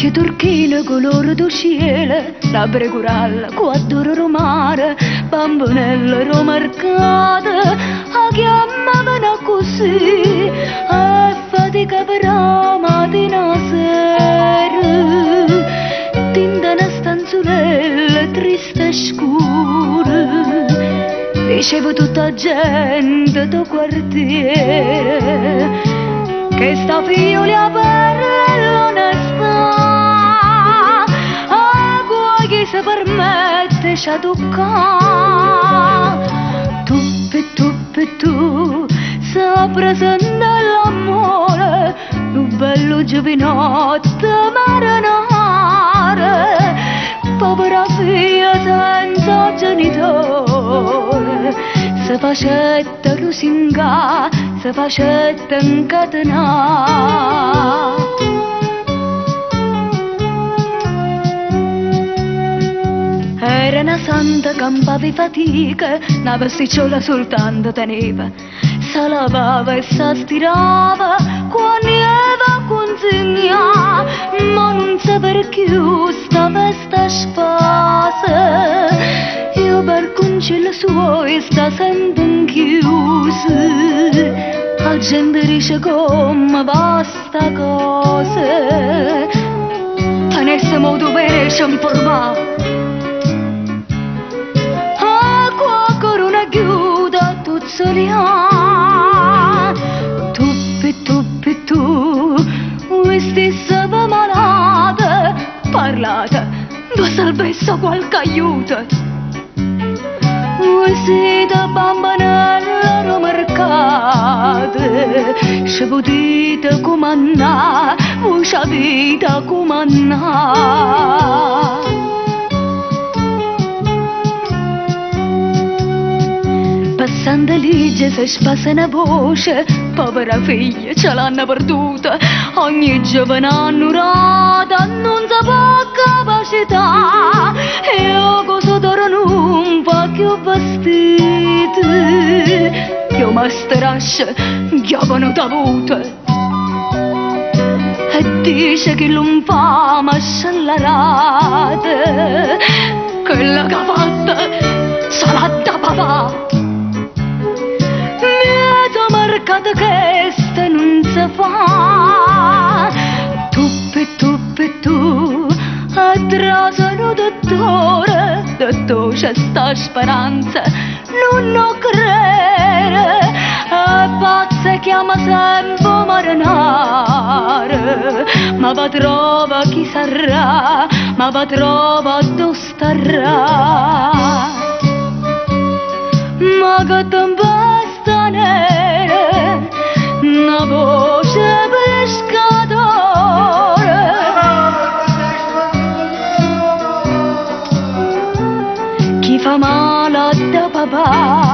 occhi turchino colore del cielo, labbra coralla, quattro romare, bambonelle romarcate, a chiamavano così, a fatica per la mattina sera, tinta una stanzolella triste e scura, dicevo tutta gente del quartiere, che sta figlia per l'onestà, chi si permette di toccare, tu, sa presente l'amore, un bello giovinotto marinare, povera figlia senza genitore, se facette lusingare, se facette incatenare. Era una santa campavi fatica, una vesticciola soltanto teneva, si lavava e si stirava, quando aveva consegna, ma non sa perché sta festa spasa, io per concili suoi sta sempre inchiusa, la gente dice come basta cose, tenesse modo bene ci informare. Chiuda tutto solia, tu, questi siamo malate, parlate, do salvezza qualche aiuto. Questi da bambanella romarcate, se potete comandare, voi sapete comandare. Passando ligge si spassa una voce, povera figlia ce l'hanno perduta, ogni giovane annurata non sa può capacità, e io cosa d'oro non fa più vestiti, più masterasce, chiamano t'avute, e dice che non fa ma scellerate, quella che ha fatto sarà da papà. Marcata che ste non si fa, tu, attrasano dottore, c'è sta speranza, non lo credere, pazza chiama sempre marinare, ma va trova chi sarà, ma va trova dove starà, ma che tempesta nera, una voce pescatore, chi fa male da papà,